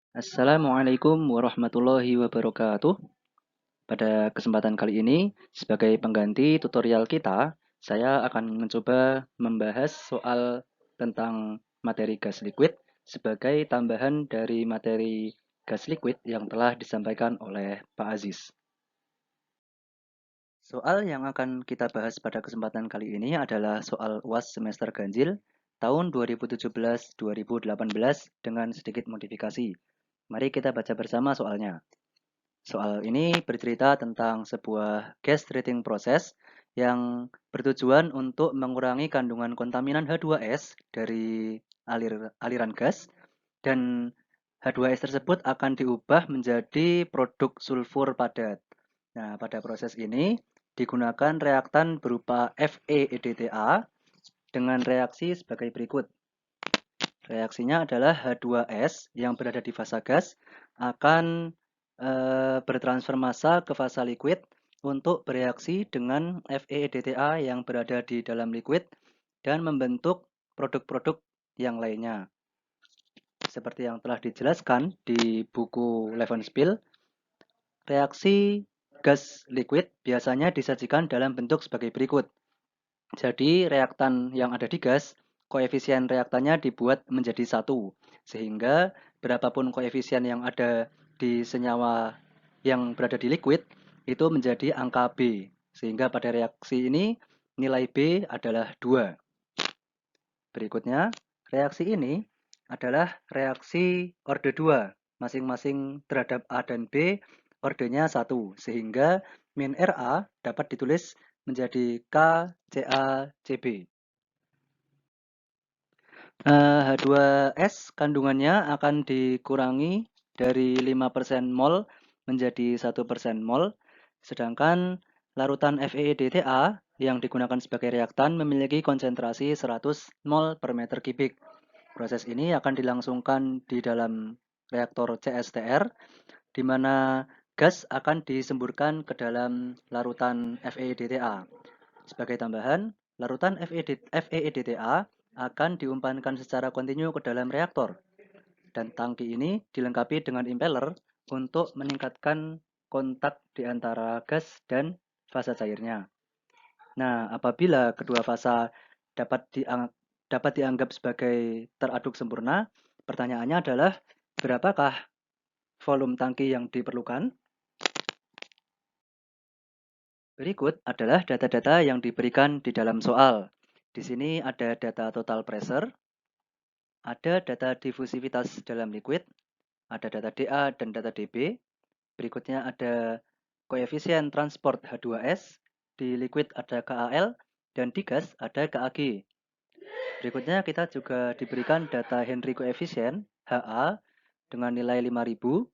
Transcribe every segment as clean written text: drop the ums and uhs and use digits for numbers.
Assalamualaikum warahmatullahi wabarakatuh. Pada kesempatan kali ini, sebagai pengganti tutorial kita, saya akan mencoba membahas soal tentang materi gas liquid sebagai tambahan dari materi gas liquid yang telah disampaikan oleh Pak Aziz. Soal yang akan kita bahas pada kesempatan kali ini adalah soal UAS semester ganjil tahun 2017-2018 dengan sedikit modifikasi. Mari kita baca bersama soalnya. Soal ini bercerita tentang sebuah gas treating process yang bertujuan untuk mengurangi kandungan kontaminan H2S dari aliran gas dan H2S tersebut akan diubah menjadi produk sulfur padat. Nah, pada proses ini digunakan reaktan berupa FeEDTA dengan reaksi sebagai berikut. Reaksinya adalah H2S yang berada di fasa gas akan bertransfer massa ke fasa liquid untuk bereaksi dengan FeEDTA yang berada di dalam liquid dan membentuk produk-produk yang lainnya. Seperti yang telah dijelaskan di buku Levenspiel, reaksi gas liquid biasanya disajikan dalam bentuk sebagai berikut. Jadi reaktan yang ada di gas, koefisien reaktannya dibuat menjadi satu, sehingga berapapun koefisien yang ada di senyawa yang berada di liquid, itu menjadi angka B. Sehingga pada reaksi ini nilai B adalah 2. Berikutnya, reaksi ini adalah reaksi orde 2, masing-masing terhadap A dan B ordenya 1, sehingga min Ra dapat ditulis menjadi KCaCb. H2S kandungannya akan dikurangi dari 5% mol menjadi 1% mol, sedangkan larutan FeEDTA yang digunakan sebagai reaktan memiliki konsentrasi 100 mol per meter kubik. Proses ini akan dilangsungkan di dalam reaktor CSTR, di mana gas akan disemburkan ke dalam larutan FeEDTA. Sebagai tambahan, larutan FeEDTA akan diumpankan secara kontinu ke dalam reaktor, dan tangki ini dilengkapi dengan impeller untuk meningkatkan kontak di antara gas dan fasa cairnya. Nah, apabila kedua fasa dapat dianggap sebagai teraduk sempurna, pertanyaannya adalah berapakah volume tangki yang diperlukan? Berikut adalah data-data yang diberikan di dalam soal. Di sini ada data total pressure, ada data difusivitas dalam liquid, ada data dA dan data dB. Berikutnya ada koefisien transport H2S, di liquid ada KAL, dan di gas ada KAG. Berikutnya kita juga diberikan data Henry coefficient HA dengan nilai 5000,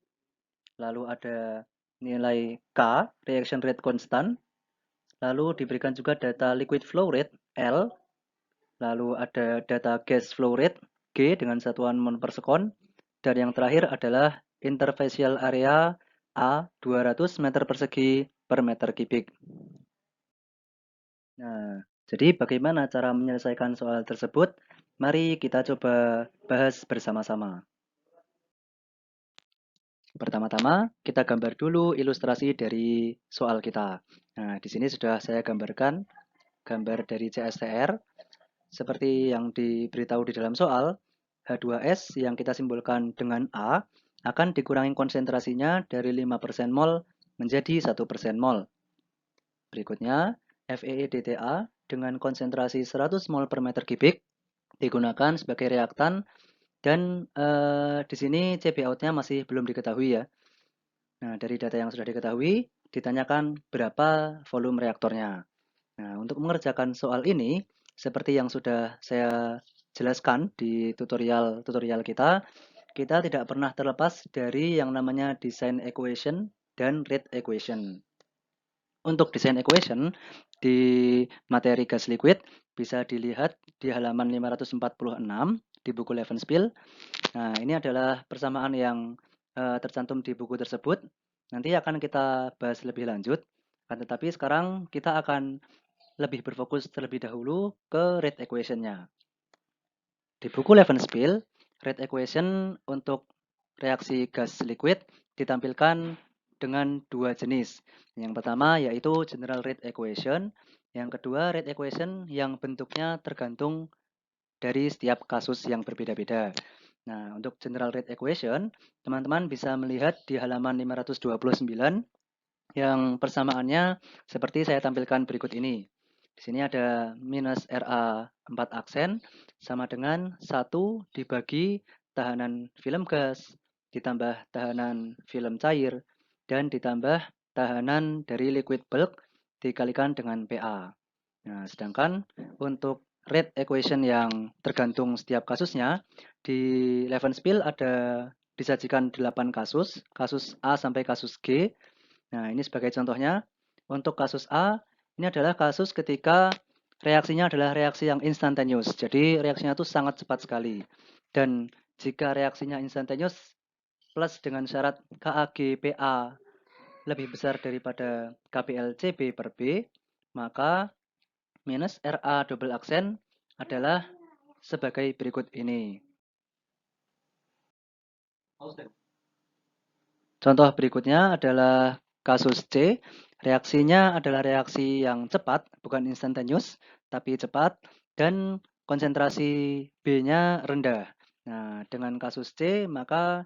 lalu ada nilai K, reaction rate constant, lalu diberikan juga data liquid flow rate L, lalu ada data gas flow rate G dengan satuan mol per sekon, dan yang terakhir adalah interfacial area A 200 meter persegi per meter kubik. Nah, jadi bagaimana cara menyelesaikan soal tersebut? Mari kita coba bahas bersama-sama. Pertama-tama, kita gambar dulu ilustrasi dari soal kita. Nah, di sini sudah saya gambarkan gambar dari CSTR. Seperti yang diberitahu di dalam soal, H2S yang kita simbolkan dengan A akan dikurangi konsentrasinya dari 5% mol menjadi 1% mol. Berikutnya, FeEDTA dengan konsentrasi 100 mol per meter kubik digunakan sebagai reaktan dan di sini Cb out-nya masih belum diketahui ya. Nah, dari data yang sudah diketahui, ditanyakan berapa volume reaktornya. Nah, untuk mengerjakan soal ini, seperti yang sudah saya jelaskan di tutorial kita, kita tidak pernah terlepas dari yang namanya design equation dan rate equation. Untuk design equation di materi gas liquid bisa dilihat di halaman 546 di buku Levenspiel. Nah, ini adalah persamaan yang tercantum di buku tersebut. Nanti akan kita bahas lebih lanjut. Tetapi sekarang kita akan lebih berfokus terlebih dahulu ke rate equation-nya. Di buku Levenspiel, rate equation untuk reaksi gas liquid ditampilkan dengan dua jenis. Yang pertama yaitu general rate equation, yang kedua rate equation yang bentuknya tergantung dari setiap kasus yang berbeda-beda. Nah, untuk general rate equation, teman-teman bisa melihat di halaman 529 yang persamaannya seperti saya tampilkan berikut ini. Di sini ada minus RA 4 aksen sama dengan 1 dibagi tahanan film gas, ditambah tahanan film cair, dan ditambah tahanan dari liquid bulk dikalikan dengan PA. Nah, sedangkan untuk rate equation yang tergantung setiap kasusnya, di Levenspiel ada disajikan 8 kasus, kasus A sampai kasus G. Nah, ini sebagai contohnya, untuk kasus A, ini adalah kasus ketika reaksinya adalah reaksi yang instantaneous. Jadi, reaksinya itu sangat cepat sekali. Dan jika reaksinya instantaneous plus dengan syarat KAG-PA lebih besar daripada KPL-CB per B, maka minus RA double aksen adalah sebagai berikut ini. Contoh berikutnya adalah kasus C. Reaksinya adalah reaksi yang cepat, bukan instantaneous, tapi cepat, dan konsentrasi B-nya rendah. Nah, dengan kasus C, maka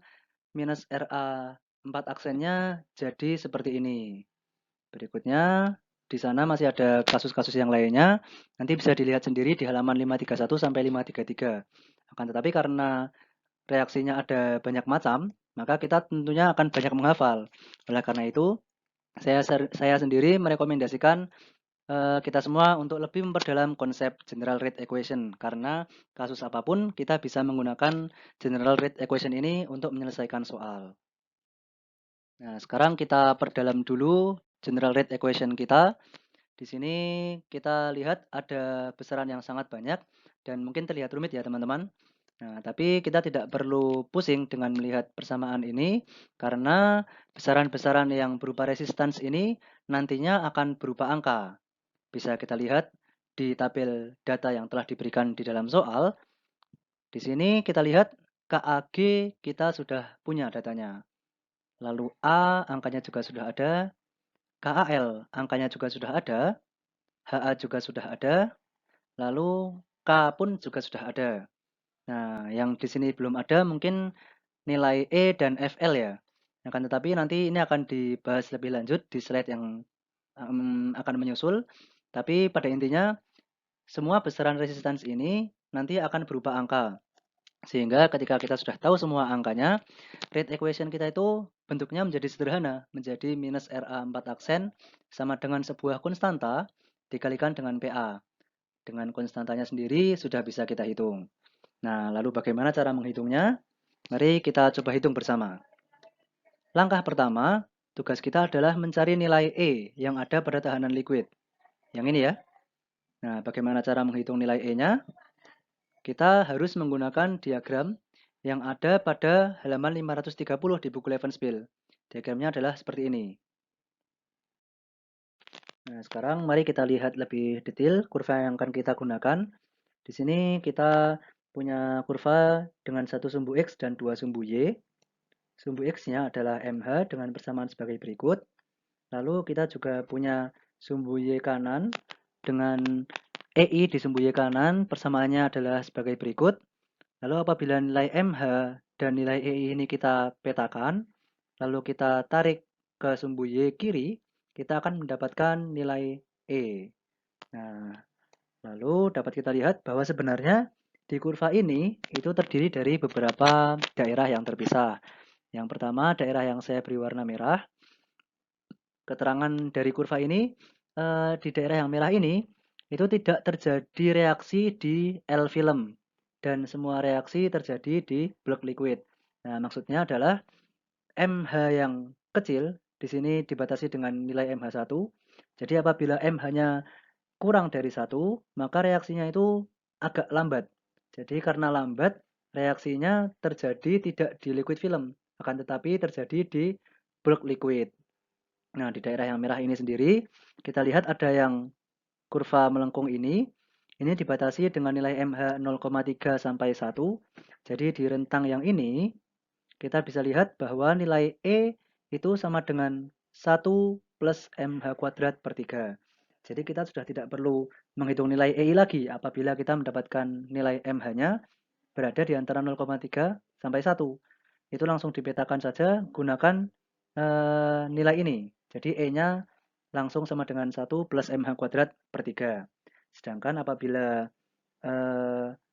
minus RA 4 aksennya jadi seperti ini. Berikutnya, di sana masih ada kasus-kasus yang lainnya. Nanti bisa dilihat sendiri di halaman 531 sampai 533. Akan tetapi karena reaksinya ada banyak macam, maka kita tentunya akan banyak menghafal. Oleh karena itu, saya sendiri merekomendasikan kita semua untuk lebih memperdalam konsep general rate equation karena kasus apapun kita bisa menggunakan general rate equation ini untuk menyelesaikan soal. Nah, sekarang kita perdalam dulu general rate equation kita. Di sini kita lihat ada besaran yang sangat banyak dan mungkin terlihat rumit ya teman-teman. Nah, tapi kita tidak perlu pusing dengan melihat persamaan ini karena besaran-besaran yang berupa resistance ini nantinya akan berupa angka. Bisa kita lihat di tabel data yang telah diberikan di dalam soal. Di sini kita lihat KAG kita sudah punya datanya. Lalu A angkanya juga sudah ada, KAL angkanya juga sudah ada, HA juga sudah ada, lalu K pun juga sudah ada. Nah, yang di sini belum ada mungkin nilai E dan FL ya. Akan tetapi nanti ini akan dibahas lebih lanjut di slide yang akan menyusul. Tapi pada intinya semua besaran resistance ini nanti akan berupa angka. Sehingga ketika kita sudah tahu semua angkanya, rate equation kita itu bentuknya menjadi sederhana, menjadi minus RA 4 aksen sama dengan sebuah konstanta dikalikan dengan PA. Dengan konstantanya sendiri sudah bisa kita hitung. Nah, lalu bagaimana cara menghitungnya? Mari kita coba hitung bersama. Langkah pertama, tugas kita adalah mencari nilai E yang ada pada tahanan liquid. Yang ini ya. Nah, bagaimana cara menghitung nilai E-nya? Kita harus menggunakan diagram yang ada pada halaman 530 di buku Levenspiel. Diagramnya adalah seperti ini. Nah, sekarang mari kita lihat lebih detail kurva yang akan kita gunakan. Di sini kita punya kurva dengan satu sumbu X dan dua sumbu Y. Sumbu X-nya adalah MH dengan persamaan sebagai berikut. Lalu kita juga punya sumbu Y kanan dengan EI di sumbu Y kanan, persamaannya adalah sebagai berikut. Lalu apabila nilai MH dan nilai EI ini kita petakan, lalu kita tarik ke sumbu Y kiri, kita akan mendapatkan nilai E. Nah, lalu dapat kita lihat bahwa sebenarnya di kurva ini itu terdiri dari beberapa daerah yang terpisah. Yang pertama, daerah yang saya beri warna merah. Keterangan dari kurva ini, di daerah yang merah ini, itu tidak terjadi reaksi di L film. Dan semua reaksi terjadi di blok liquid. Nah, maksudnya adalah MH yang kecil, di sini dibatasi dengan nilai MH1. Jadi apabila MH-nya kurang dari 1, maka reaksinya itu agak lambat. Jadi karena lambat, reaksinya terjadi tidak di liquid film, akan tetapi terjadi di bulk liquid. Nah, di daerah yang merah ini sendiri, kita lihat ada yang kurva melengkung ini dibatasi dengan nilai MH 0,3 sampai 1. Jadi di rentang yang ini, kita bisa lihat bahwa nilai E itu sama dengan 1 plus MH kuadrat per 3. Jadi kita sudah tidak perlu menghitung nilai EI lagi apabila kita mendapatkan nilai MH-nya berada di antara 0,3 sampai 1. Itu langsung dipetakan saja gunakan nilai ini. Jadi E-nya langsung sama dengan 1 plus MH kuadrat per 3. Sedangkan apabila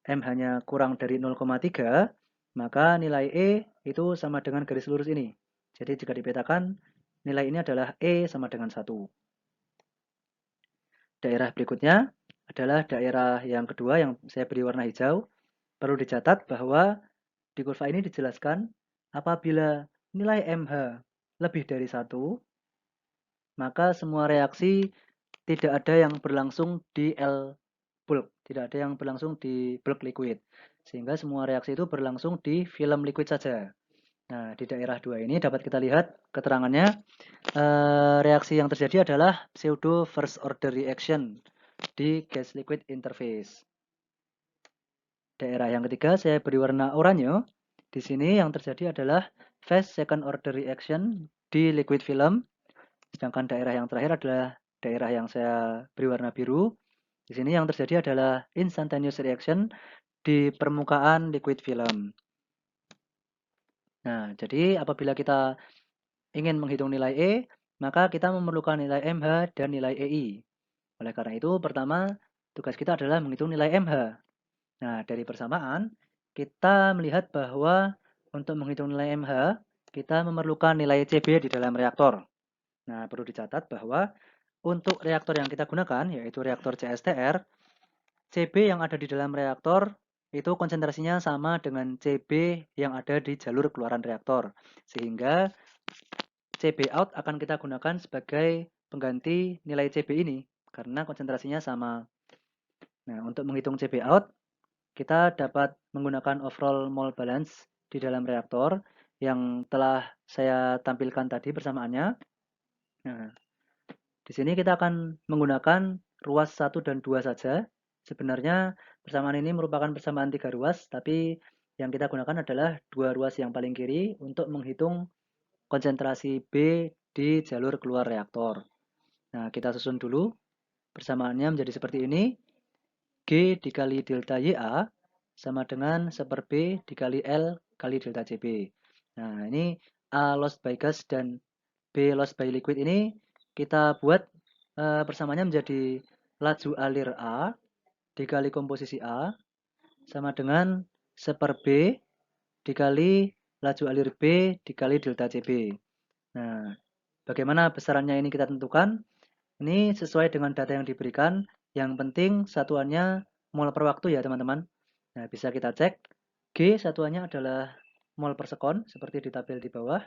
MH-nya kurang dari 0,3, maka nilai E itu sama dengan garis lurus ini. Jadi jika dipetakan, nilai ini adalah E sama dengan 1. Daerah berikutnya adalah daerah yang kedua yang saya beri warna hijau. Perlu dicatat bahwa di kurva ini dijelaskan apabila nilai MH lebih dari 1, maka semua reaksi tidak ada yang berlangsung di L bulk, tidak ada yang berlangsung di bulk liquid. Sehingga semua reaksi itu berlangsung di film liquid saja. Nah, di daerah 2 ini dapat kita lihat keterangannya, reaksi yang terjadi adalah pseudo first order reaction di gas liquid interface. Daerah yang ketiga saya beri warna oranye. Di sini yang terjadi adalah fast second order reaction di liquid film. Sedangkan daerah yang terakhir adalah daerah yang saya beri warna biru. Di sini yang terjadi adalah instantaneous reaction di permukaan liquid film. Nah, jadi apabila kita ingin menghitung nilai E, maka kita memerlukan nilai MH dan nilai EI. Oleh karena itu, pertama tugas kita adalah menghitung nilai MH. Nah, dari persamaan, kita melihat bahwa untuk menghitung nilai MH, kita memerlukan nilai CB di dalam reaktor. Nah, perlu dicatat bahwa untuk reaktor yang kita gunakan, yaitu reaktor CSTR, CB yang ada di dalam reaktor itu konsentrasinya sama dengan CB yang ada di jalur keluaran reaktor. Sehingga CB out akan kita gunakan sebagai pengganti nilai CB ini karena konsentrasinya sama. Nah, untuk menghitung CB out, kita dapat menggunakan overall mole balance di dalam reaktor yang telah saya tampilkan tadi persamaannya. Nah, di sini kita akan menggunakan ruas 1 dan 2 saja. Sebenarnya persamaan ini merupakan persamaan 3 ruas, tapi yang kita gunakan adalah 2 ruas yang paling kiri untuk menghitung konsentrasi B di jalur keluar reaktor. Nah, kita susun dulu. Persamaannya menjadi seperti ini. G dikali delta YA sama dengan 1/B dikali L kali delta CB. Nah, ini A lost by gas dan B lost by liquid ini kita buat persamaannya menjadi laju alir A dikali komposisi A sama dengan 1/B dikali laju alir B dikali delta CB. Nah, bagaimana besarannya ini kita tentukan? Ini sesuai dengan data yang diberikan. Yang penting satuannya mol per waktu ya teman-teman. Nah, bisa kita cek. G satuannya adalah mol per sekon seperti di tabel di bawah.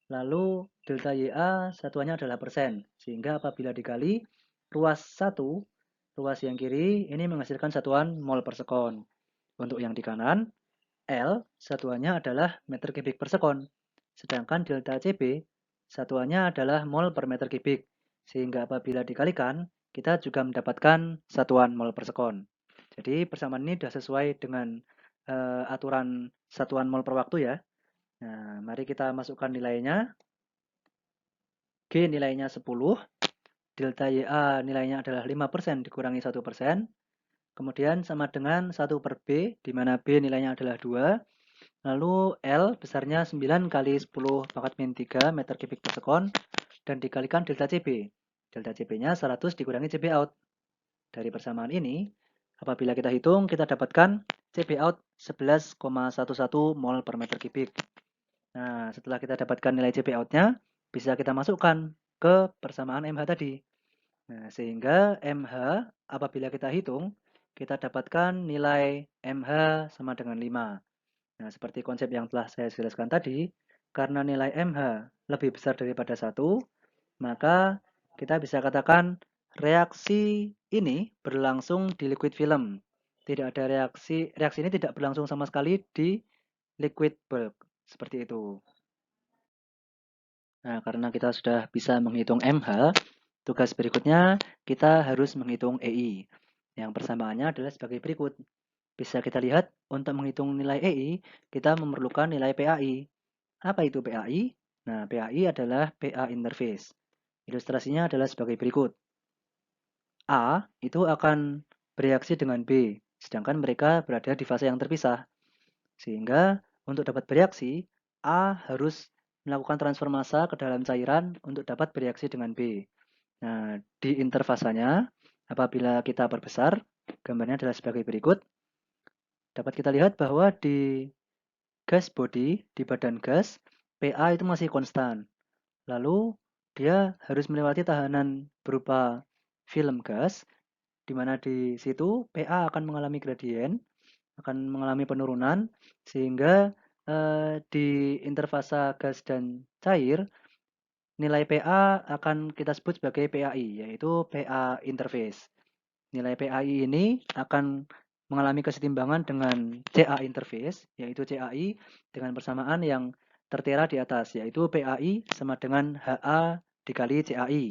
Lalu delta YA satuannya adalah persen. Sehingga apabila dikali ruas 1, ruas yang kiri ini menghasilkan satuan mol per sekon. Untuk yang di kanan, L satuannya adalah meter kubik per sekon. Sedangkan delta CB satuannya adalah mol per meter kubik. Sehingga apabila dikalikan, kita juga mendapatkan satuan mol per sekon. Jadi persamaan ini sudah sesuai dengan aturan satuan mol per waktu ya. Nah, mari kita masukkan nilainya. G nilainya 10, delta YA nilainya adalah 5% dikurangi 1%. Kemudian sama dengan 1/B, di mana B nilainya adalah 2. Lalu L besarnya 9 kali 10 pangkat min 3 meter kubik per sekon. Dan dikalikan delta CB. Delta CB-nya 100 dikurangi CB out. Dari persamaan ini, apabila kita hitung, kita dapatkan CB out 11,11 mol per meter kubik. Nah, setelah kita dapatkan nilai CB out-nya, bisa kita masukkan ke persamaan MH tadi. Nah, sehingga MH apabila kita hitung, kita dapatkan nilai MH sama dengan 5. Nah, seperti konsep yang telah saya jelaskan tadi, karena nilai MH lebih besar daripada 1, maka kita bisa katakan reaksi ini berlangsung di liquid film. Tidak ada reaksi ini tidak berlangsung sama sekali di liquid bulk. Seperti itu. Nah, karena kita sudah bisa menghitung MH, tugas berikutnya kita harus menghitung EI. Yang persamaannya adalah sebagai berikut. Bisa kita lihat, untuk menghitung nilai EI, kita memerlukan nilai PAI. Apa itu PAI? Nah, PAI adalah PA interface. Ilustrasinya adalah sebagai berikut. A itu akan bereaksi dengan B, sedangkan mereka berada di fase yang terpisah. Sehingga untuk dapat bereaksi, A harus melakukan transfer massa ke dalam cairan untuk dapat bereaksi dengan B. Nah, di interfasanya, apabila kita perbesar, gambarnya adalah sebagai berikut. Dapat kita lihat bahwa di gas body, di badan gas, PA itu masih konstan. Lalu, dia harus melewati tahanan berupa film gas, di mana di situ PA akan mengalami gradien, akan mengalami penurunan, sehingga di interfasa gas dan cair, nilai PA akan kita sebut sebagai PAI, yaitu PA interface. Nilai PAI ini akan mengalami kesetimbangan dengan CA interface, yaitu CAI dengan persamaan yang tertera di atas, yaitu PAI sama dengan HA dikali CAI.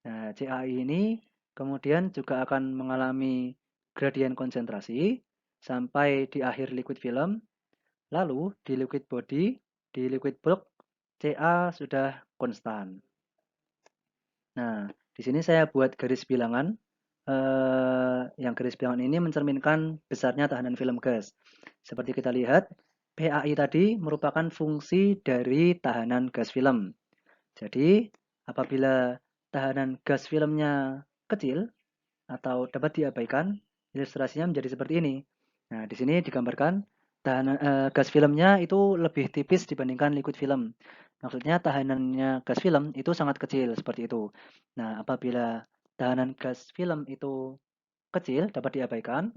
Nah, CAI ini kemudian juga akan mengalami gradien konsentrasi sampai di akhir liquid film. Lalu di liquid body, di liquid bulk, CA sudah konstan. Nah, di sini saya buat garis bilangan. Yang garis bilangan ini mencerminkan besarnya tahanan film gas. Seperti kita lihat, PAI tadi merupakan fungsi dari tahanan gas film. Jadi, apabila tahanan gas filmnya kecil atau dapat diabaikan, ilustrasinya menjadi seperti ini. Nah, di sini digambarkan gas filmnya itu lebih tipis dibandingkan liquid film. Maksudnya tahanannya gas film itu sangat kecil seperti itu. Nah, apabila tahanan gas film itu kecil dapat diabaikan,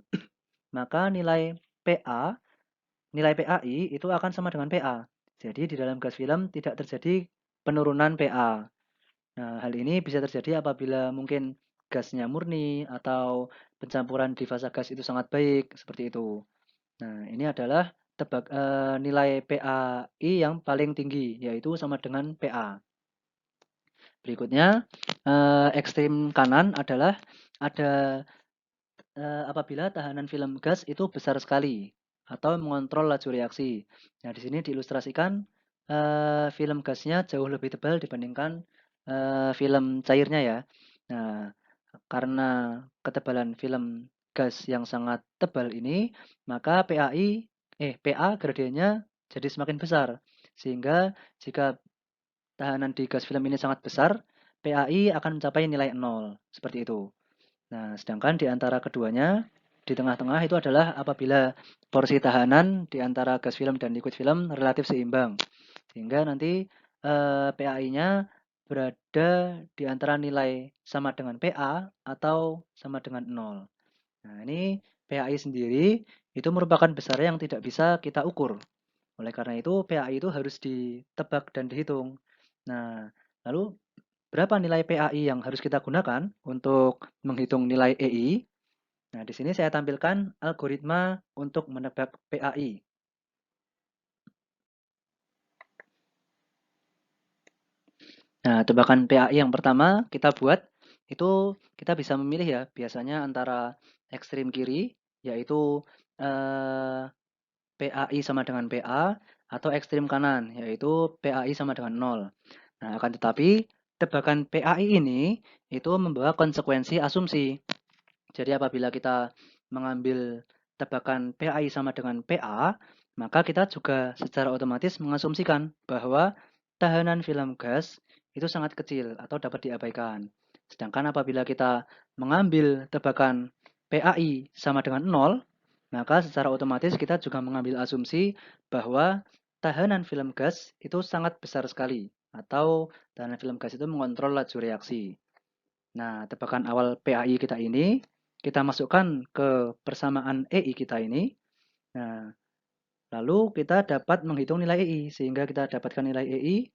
maka nilai PAI itu akan sama dengan PA. Jadi di dalam gas film tidak terjadi penurunan PA. Nah, hal ini bisa terjadi apabila mungkin gasnya murni atau pencampuran di fasa gas itu sangat baik, seperti itu. Nah, ini adalah nilai PAI yang paling tinggi, yaitu sama dengan PA. Berikutnya, ekstrim kanan adalah ada apabila tahanan film gas itu besar sekali atau mengontrol laju reaksi. Nah, di sini diilustrasikan film gasnya jauh lebih tebal dibandingkan film cairnya ya. Nah, karena ketebalan film gas yang sangat tebal ini, maka PA gradiennya jadi semakin besar. Sehingga jika tahanan di gas film ini sangat besar, PAI akan mencapai nilai 0, seperti itu. Nah, sedangkan di antara keduanya, di tengah-tengah itu adalah apabila porsi tahanan di antara gas film dan liquid film relatif seimbang. Sehingga nanti PAI-nya berada di antara nilai sama dengan PA atau sama dengan 0. Nah, ini PAI sendiri itu merupakan besar yang tidak bisa kita ukur. Oleh karena itu, PAI itu harus ditebak dan dihitung. Nah, lalu berapa nilai PAI yang harus kita gunakan untuk menghitung nilai EI? Nah, di sini saya tampilkan algoritma untuk menebak PAI. Nah, tebakan PAI yang pertama kita buat itu kita bisa memilih ya, biasanya antara ekstrim kiri yaitu PAI sama dengan PA atau ekstrim kanan yaitu PAI sama dengan 0. Nah, akan tetapi tebakan PAI ini itu membawa konsekuensi asumsi. Jadi apabila kita mengambil tebakan PAI sama dengan PA, maka kita juga secara otomatis mengasumsikan bahwa tahanan film gas itu sangat kecil atau dapat diabaikan. Sedangkan apabila kita mengambil tebakan PAI sama dengan 0, maka secara otomatis kita juga mengambil asumsi bahwa tahanan film gas itu sangat besar sekali atau tahanan film gas itu mengontrol laju reaksi. Nah, tebakan awal PAI kita ini kita masukkan ke persamaan EI kita ini. Nah, lalu kita dapat menghitung nilai EI sehingga kita dapatkan nilai EI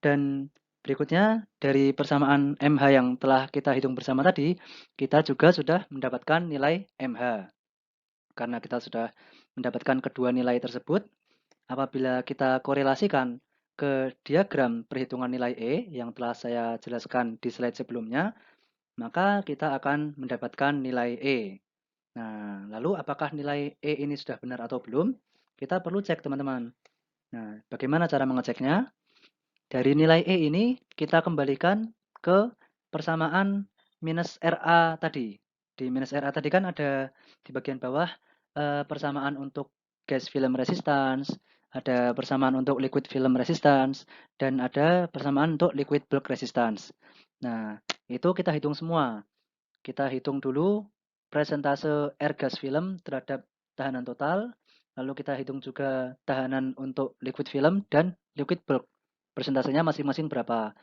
dan berikutnya dari persamaan MH yang telah kita hitung bersama tadi, kita juga sudah mendapatkan nilai MH. Karena kita sudah mendapatkan kedua nilai tersebut, apabila kita korelasikan ke diagram perhitungan nilai E yang telah saya jelaskan di slide sebelumnya, maka kita akan mendapatkan nilai E. Nah, lalu apakah nilai E ini sudah benar atau belum? Kita perlu cek teman-teman. Nah, bagaimana cara mengeceknya? Dari nilai E ini kita kembalikan ke persamaan minus RA tadi. Di minus RA tadi kan ada di bagian bawah persamaan untuk gas film resistance, ada persamaan untuk liquid film resistance, dan ada persamaan untuk liquid bulk resistance. Nah, itu kita hitung semua. Kita hitung dulu presentase air gas film terhadap tahanan total, lalu kita hitung juga tahanan untuk liquid film dan liquid bulk. Persentasenya masing-masing berapa.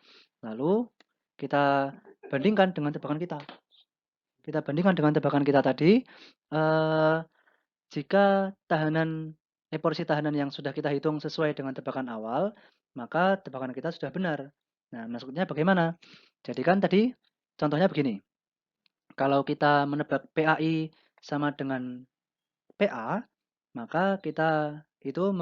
Lalu kita bandingkan dengan tebakan kita. Kita bandingkan dengan tebakan kita tadi, jika porsi tahanan yang sudah kita hitung sesuai dengan tebakan awal, maka tebakan kita sudah benar. Nah, maksudnya bagaimana? Jadi kan tadi contohnya begini. Kalau kita menebak PAI sama dengan PA, maka kita itu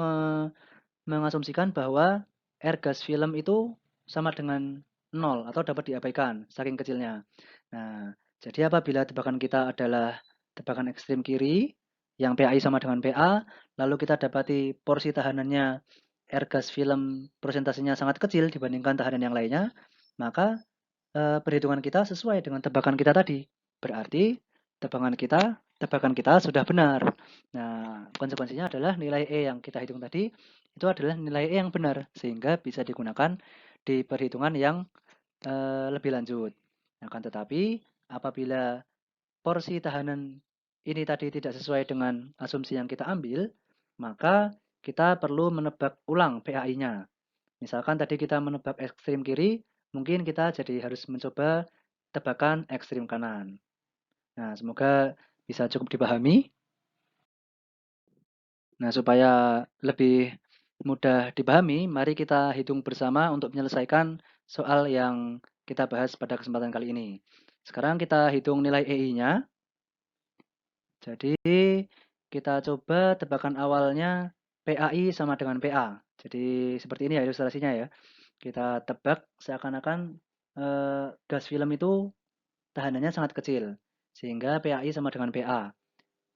mengasumsikan bahwa air gas film itu sama dengan 0 atau dapat diabaikan saking kecilnya. Nah, jadi apabila tebakan kita adalah tebakan ekstrim kiri yang PAI sama dengan PA, lalu kita dapati porsi tahanannya air gas film persentasenya sangat kecil dibandingkan tahanan yang lainnya, maka perhitungan kita sesuai dengan tebakan kita tadi. Berarti tebakan kita sudah benar. Nah, konsekuensinya adalah nilai E yang kita hitung tadi itu adalah nilai E yang benar sehingga bisa digunakan di perhitungan yang lebih lanjut. Akan tetapi apabila porsi tahanan ini tadi tidak sesuai dengan asumsi yang kita ambil, maka kita perlu menebak ulang PAI-nya. Misalkan tadi kita menebak ekstrim kiri, mungkin kita jadi harus mencoba tebakan ekstrim kanan. Nah, semoga bisa cukup dipahami. Nah, supaya lebih mudah dipahami, mari kita hitung bersama untuk menyelesaikan soal yang kita bahas pada kesempatan kali ini. Sekarang kita hitung nilai EI-nya. Jadi, kita coba tebakan awalnya PAI sama dengan PA. Jadi, seperti ini ya ilustrasinya ya. Kita tebak seakan-akan gas film itu tahanannya sangat kecil, sehingga PAI sama dengan PA.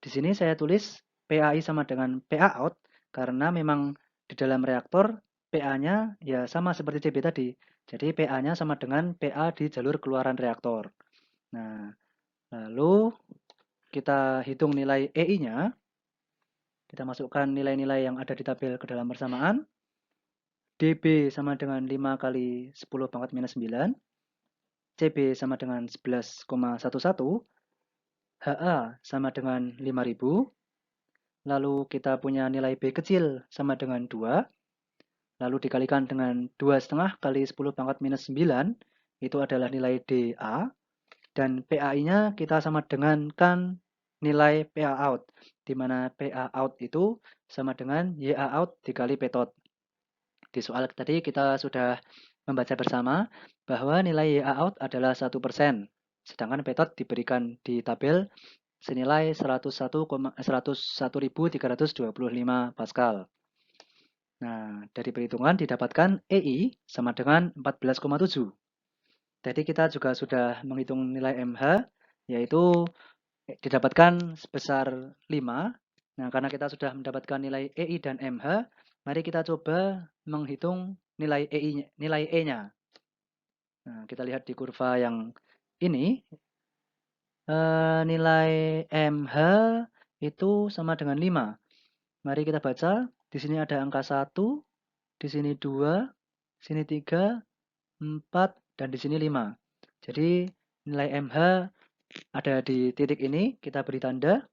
Di sini saya tulis PAI sama dengan PA out karena memang di dalam reaktor PA-nya ya sama seperti CB tadi. Jadi PA-nya sama dengan PA di jalur keluaran reaktor. Nah, lalu kita hitung nilai EI-nya. Kita masukkan nilai-nilai yang ada di tabel ke dalam persamaan. DB sama dengan 5 kali 10 pangkat minus 9. CB sama dengan 11,11. HA sama dengan 5000. Lalu kita punya nilai B kecil sama dengan 2. Lalu dikalikan dengan 2,5 kali 10 pangkat minus 9. Itu adalah nilai DA. Dan PAI-nya kita sama dengan kan nilai PA out. Di mana PA out itu sama dengan YA out dikali P tot. Di soal tadi kita sudah membaca bersama bahwa nilai YA out adalah 1%. Sedangkan P tot diberikan di tabel senilai 101.325 Pascal. Nah, dari perhitungan didapatkan EI sama dengan 14,7. Jadi kita juga sudah menghitung nilai MH, yaitu didapatkan sebesar 5. Nah, karena kita sudah mendapatkan nilai EI dan MH, mari kita coba menghitung nilai nilai E-nya. Nah, kita lihat di kurva yang ini, nilai MH itu sama dengan 5. Mari kita baca, di sini ada angka 1, di sini 2, sini 3, 4, dan di sini 5. Jadi nilai MH ada di titik ini, kita beri tanda.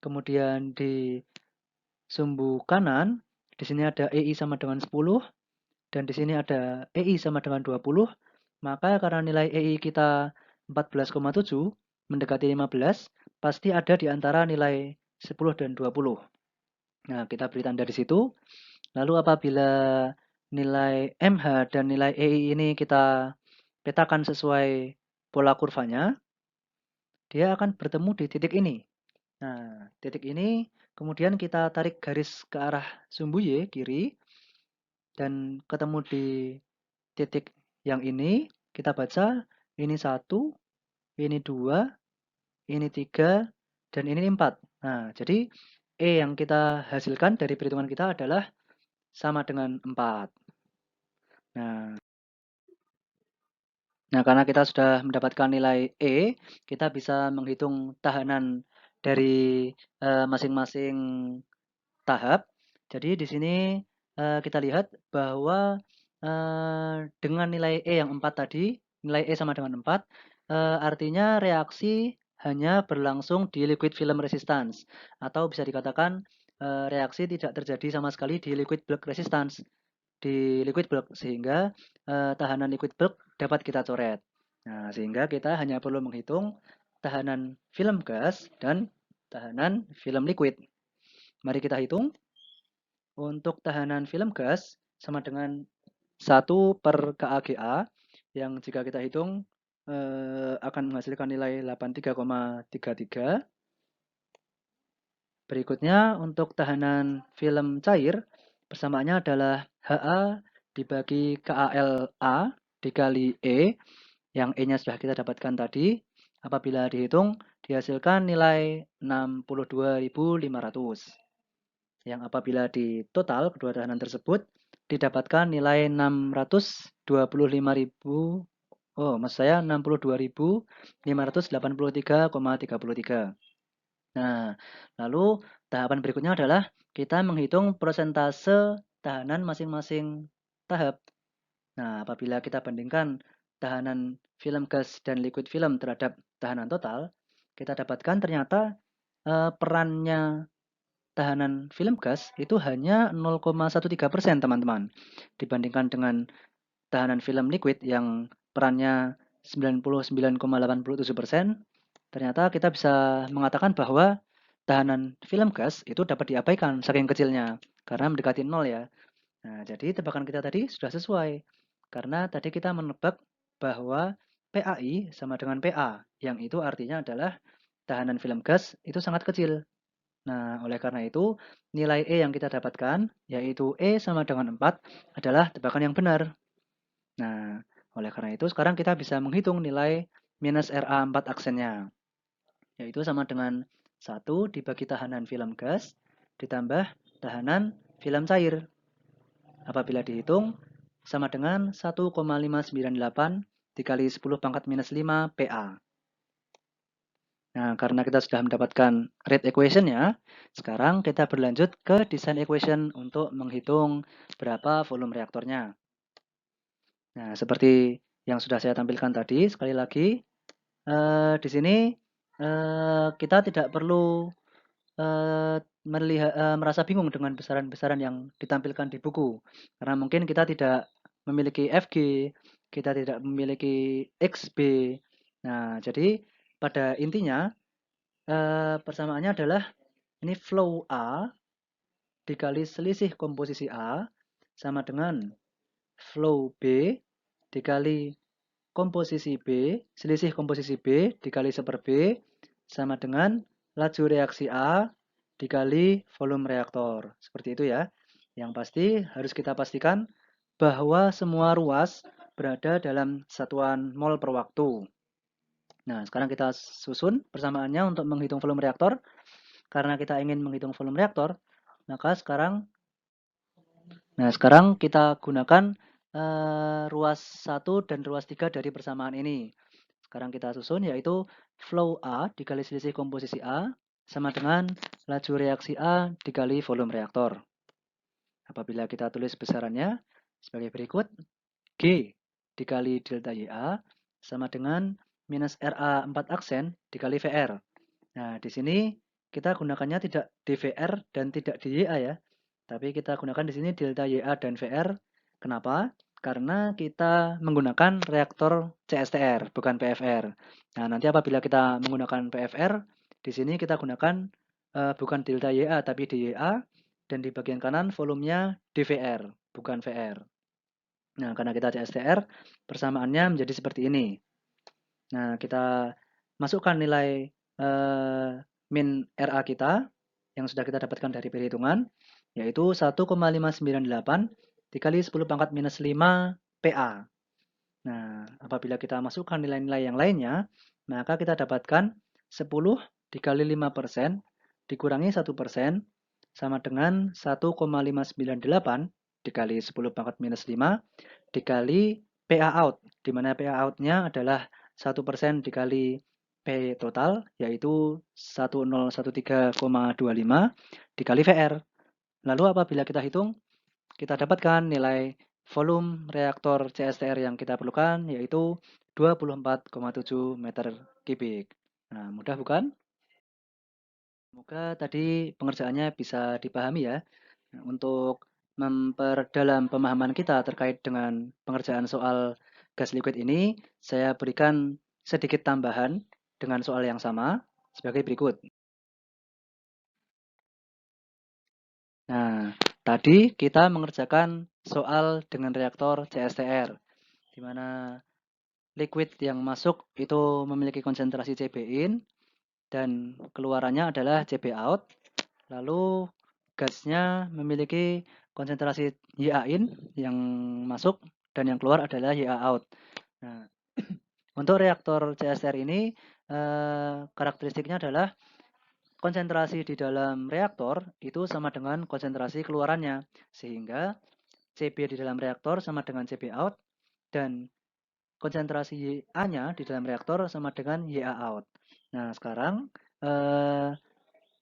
Kemudian di sumbu kanan, di sini ada EI sama dengan 10, dan di sini ada EI sama dengan 20. Maka karena nilai EI kita 14,7, mendekati 15, pasti ada di antara nilai 10 dan 20. Nah, kita beri tanda di situ. Lalu apabila nilai MH dan nilai EI ini kita petakan sesuai pola kurvanya, dia akan bertemu di titik ini. Nah, titik ini kemudian kita tarik garis ke arah sumbu Y kiri dan ketemu di titik yang ini. Kita baca ini 1, ini 2, ini 3, dan ini 4. Nah, jadi E yang kita hasilkan dari perhitungan kita adalah sama dengan 4. Nah, karena kita sudah mendapatkan nilai E, kita bisa menghitung tahanan dari masing-masing tahap. Jadi di sini kita lihat bahwa dengan nilai E yang 4 tadi, nilai E sama dengan 4, artinya reaksi hanya berlangsung di liquid film resistance, atau bisa dikatakan reaksi tidak terjadi sama sekali di liquid bulk resistance, di liquid bulk, sehingga tahanan liquid bulk dapat kita coret. Nah, sehingga kita hanya perlu menghitung tahanan film gas dan tahanan film liquid. Mari kita hitung. Untuk tahanan film gas sama dengan 1/KAGA, yang jika kita hitung akan menghasilkan nilai 83,33. Berikutnya untuk tahanan film cair, persamaannya adalah HA dibagi KALA dikali E, yang E-nya sudah kita dapatkan tadi. Apabila dihitung, dihasilkan nilai 62.500. Yang apabila di total kedua tahanan tersebut didapatkan nilai 625.000, maksud saya 62.583,33. Nah, lalu tahapan berikutnya adalah kita menghitung persentase tahanan masing-masing tahap. Nah, apabila kita bandingkan tahanan film gas dan liquid film terhadap tahanan total, kita dapatkan ternyata perannya tahanan film gas itu hanya 0,13%, teman-teman. Dibandingkan dengan tahanan film liquid yang perannya 99,87%, ternyata kita bisa mengatakan bahwa tahanan film gas itu dapat diabaikan saking kecilnya karena mendekati 0 ya. Nah, jadi tebakan kita tadi sudah sesuai karena tadi kita menebak bahwa PAI sama dengan PA, yang itu artinya adalah tahanan film gas itu sangat kecil. Nah, oleh karena itu nilai E yang kita dapatkan, yaitu E sama dengan 4, adalah tebakan yang benar. Nah, oleh karena itu sekarang kita bisa menghitung nilai minus Ra4 aksennya, yaitu sama dengan 1 dibagi tahanan film gas ditambah tahanan film cair. Apabila dihitung, sama dengan 1,598 dikali 10 pangkat minus 5 PA. Nah, karena kita sudah mendapatkan rate equation-nya, sekarang kita berlanjut ke design equation untuk menghitung berapa volume reaktornya. Nah, seperti yang sudah saya tampilkan tadi, sekali lagi, di sini kita tidak perlu merasa bingung dengan besaran-besaran yang ditampilkan di buku. Karena mungkin kita tidak memiliki FG, kita tidak memiliki XB. Nah, jadi pada intinya persamaannya adalah ini flow A dikali selisih komposisi A sama dengan flow B dikali komposisi B, selisih komposisi B dikali 1/B sama dengan laju reaksi A dikali volume reaktor. Seperti itu ya. Yang pasti harus kita pastikan bahwa semua ruas berada dalam satuan mol per waktu. Nah, sekarang kita susun persamaannya untuk menghitung volume reaktor. Karena kita ingin menghitung volume reaktor, maka sekarang kita gunakan ruas 1 dan ruas 3 dari persamaan ini. Sekarang kita susun yaitu flow A dikali selisih komposisi A sama dengan laju reaksi A dikali volume reaktor. Apabila kita tulis besarannya sebagai berikut, G dikali delta YA sama dengan minus RA 4 aksen dikali VR. Nah, di sini kita gunakannya tidak dVR dan tidak dYA ya. Tapi kita gunakan di sini delta YA dan VR. Kenapa? Karena kita menggunakan reaktor CSTR, bukan PFR. Nah, nanti apabila kita menggunakan PFR, di sini kita gunakan bukan delta YA tapi dYA, dan di bagian kanan volumenya dVR, bukan VR. Nah, karena kita CSTR, persamaannya menjadi seperti ini. Nah, kita masukkan nilai min RA kita yang sudah kita dapatkan dari perhitungan, yaitu 1,598 dikali 10 pangkat minus 5 PA. Nah, apabila kita masukkan nilai-nilai yang lainnya, maka kita dapatkan 10 dikali 5% dikurangi 1% sama dengan 1,598 dikali 10 pangkat minus 5 dikali PA out, di mana PA out-nya adalah 1% dikali P total, yaitu 1013,25 dikali VR. Lalu apabila kita hitung, kita dapatkan nilai volume reaktor CSTR yang kita perlukan, yaitu 24,7 meter kubik. Nah, mudah bukan? Semoga tadi pengerjaannya bisa dipahami ya. Nah, untuk memperdalam pemahaman kita terkait dengan pengerjaan soal gas liquid ini, saya berikan sedikit tambahan dengan soal yang sama sebagai berikut. Nah, tadi kita mengerjakan soal dengan reaktor CSTR, di mana liquid yang masuk itu memiliki konsentrasi Cb in dan keluarannya adalah Cb out. Lalu gasnya memiliki konsentrasi Ya in yang masuk dan yang keluar adalah Ya out. Nah, untuk reaktor CSTR ini karakteristiknya adalah konsentrasi di dalam reaktor itu sama dengan konsentrasi keluarannya, sehingga Cb di dalam reaktor sama dengan Cb out dan konsentrasi Ya-nya di dalam reaktor sama dengan Ya out. Nah, sekarang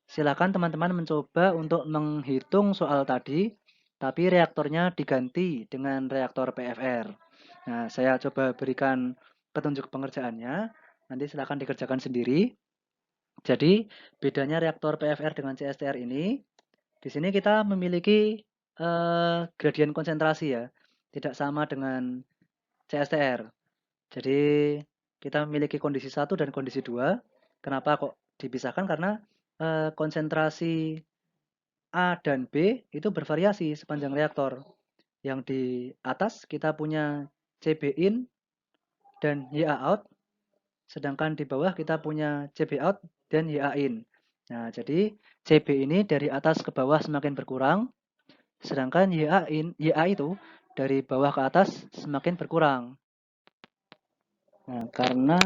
silakan teman-teman mencoba untuk menghitung soal tadi, tapi reaktornya diganti dengan reaktor PFR. Nah, saya coba berikan petunjuk pengerjaannya. Nanti silakan dikerjakan sendiri. Jadi, bedanya reaktor PFR dengan CSTR ini, di sini kita memiliki gradien konsentrasi ya, tidak sama dengan CSTR. Jadi, kita memiliki kondisi 1 dan kondisi 2. Kenapa kok dipisahkan? Karena konsentrasi A dan B itu bervariasi sepanjang reaktor. Yang di atas kita punya CB in dan YA out, sedangkan di bawah kita punya CB out dan YA in. Nah, jadi CB ini dari atas ke bawah semakin berkurang, sedangkan YA itu dari bawah ke atas semakin berkurang. Nah, karena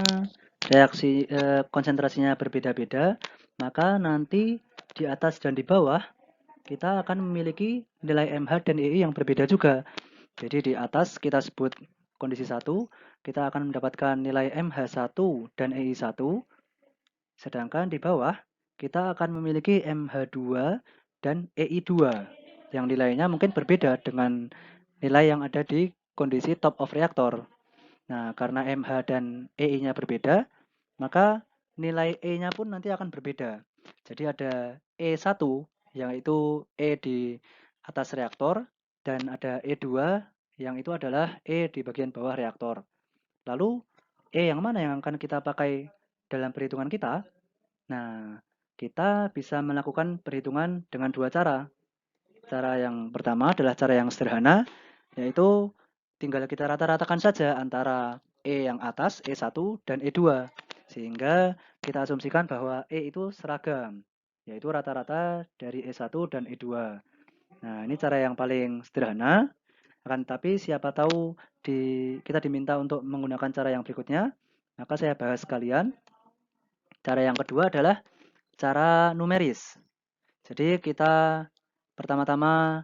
reaksi konsentrasinya berbeda-beda, maka nanti di atas dan di bawah kita akan memiliki nilai MH dan EI yang berbeda juga. Jadi di atas kita sebut kondisi 1, kita akan mendapatkan nilai MH1 dan EI1, sedangkan di bawah kita akan memiliki MH2 dan EI2 yang nilainya mungkin berbeda dengan nilai yang ada di kondisi top of reactor. Nah, karena MH dan EI-nya berbeda, maka nilai E-nya pun nanti akan berbeda. Jadi ada E1 yaitu E di atas reaktor dan ada E2 yang itu adalah E di bagian bawah reaktor. Lalu E yang mana yang akan kita pakai dalam perhitungan kita? Nah, kita bisa melakukan perhitungan dengan dua cara. Cara yang pertama adalah cara yang sederhana, yaitu tinggal kita rata-ratakan saja antara E yang atas, E1 dan E2. Sehingga kita asumsikan bahwa E itu seragam, yaitu rata-rata dari E1 dan E2. Nah, ini cara yang paling sederhana. Akan tapi siapa tahu kita diminta untuk menggunakan cara yang berikutnya, maka saya bahas sekalian. Cara yang kedua adalah cara numeris. Jadi kita pertama-tama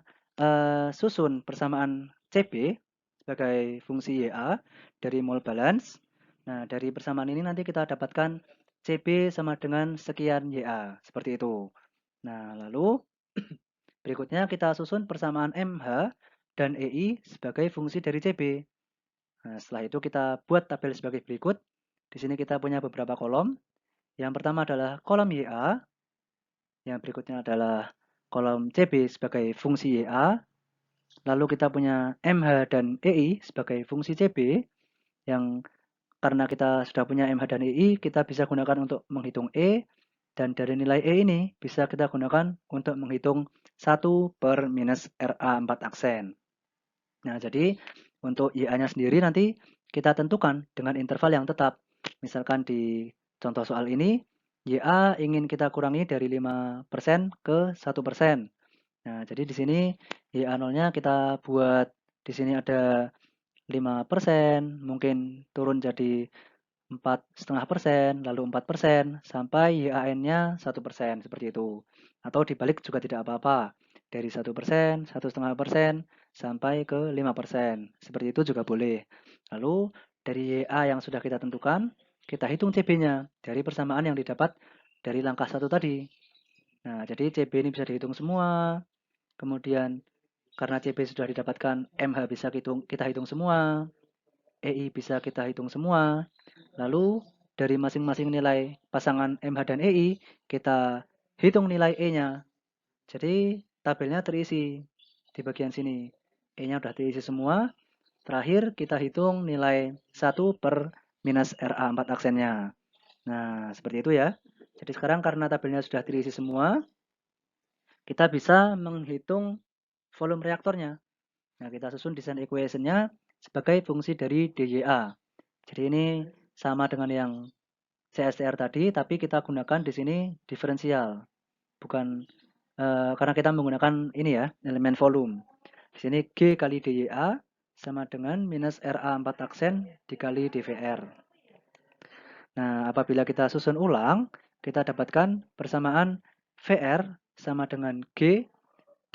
susun persamaan CB sebagai fungsi YA dari mol balance. Nah, dari persamaan ini nanti kita dapatkan CB sama dengan sekian YA, seperti itu. Nah, lalu berikutnya kita susun persamaan MH dan EI sebagai fungsi dari CB. Nah, setelah itu kita buat tabel sebagai berikut. Di sini kita punya beberapa kolom. Yang pertama adalah kolom YA, yang berikutnya adalah kolom CB sebagai fungsi YA. Lalu kita punya MH dan EI sebagai fungsi CB, yang karena kita sudah punya MH dan EI, kita bisa gunakan untuk menghitung E, dan dari nilai E ini bisa kita gunakan untuk menghitung 1 per minus RA4 aksen. Nah, jadi untuk YA-nya sendiri nanti kita tentukan dengan interval yang tetap. Misalkan di contoh soal ini, YA ingin kita kurangi dari 5% ke 1%. Nah, jadi di sini YA0-nya kita buat di sini ada 5%, mungkin turun jadi 4,5%, lalu 4%, sampai YAN-nya 1%, seperti itu. Atau dibalik juga tidak apa-apa. Dari 1%, 1,5%, sampai ke 5%. Seperti itu juga boleh. Lalu dari YA yang sudah kita tentukan, kita hitung CB-nya dari persamaan yang didapat dari langkah 1 tadi. Nah, jadi CB ini bisa dihitung semua. Kemudian karena CB sudah didapatkan, MH bisa kita hitung semua. EI bisa kita hitung semua. Lalu dari masing-masing nilai pasangan MH dan EI, kita hitung nilai E-nya. Jadi tabelnya terisi di bagian sini. E-nya sudah terisi semua. Terakhir kita hitung nilai 1 per minus RA4 aksennya. Nah, seperti itu ya. Jadi sekarang karena tabelnya sudah terisi semua, kita bisa menghitung volume reaktornya. Nah, kita susun design equation-nya sebagai fungsi dari DYA. Jadi ini sama dengan yang CSTR tadi, tapi kita gunakan di sini diferensial. Bukan karena kita menggunakan ini ya, elemen volume. Di sini G kali DYA sama dengan minus RA4 aksen dikali DVR. Nah, apabila kita susun ulang, kita dapatkan persamaan VR sama dengan G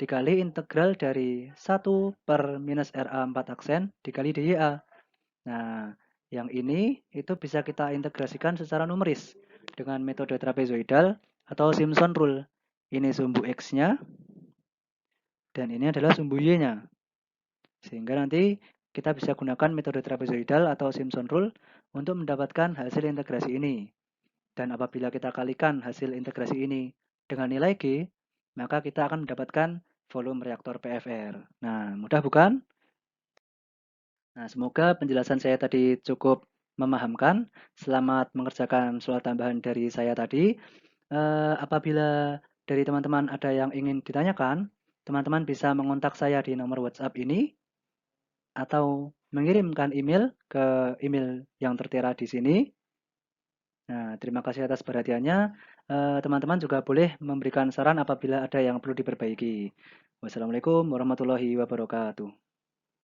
dikali integral dari 1 per minus RA4 aksen dikali DYA. Nah, yang ini itu bisa kita integrasikan secara numeris dengan metode trapezoidal atau Simpson rule. Ini sumbu X-nya dan ini adalah sumbu Y-nya. Sehingga nanti kita bisa gunakan metode trapezoidal atau Simpson rule untuk mendapatkan hasil integrasi ini. Dan apabila kita kalikan hasil integrasi ini dengan nilai G, maka kita akan mendapatkan volume reaktor PFR. Nah, mudah bukan? Nah, semoga penjelasan saya tadi cukup memahamkan. Selamat mengerjakan soal tambahan dari saya tadi. Apabila dari teman-teman ada yang ingin ditanyakan, teman-teman bisa mengontak saya di nomor WhatsApp ini atau mengirimkan email ke email yang tertera di sini. Nah, terima kasih atas perhatiannya. Teman-teman juga boleh memberikan saran apabila ada yang perlu diperbaiki. Wassalamualaikum warahmatullahi wabarakatuh.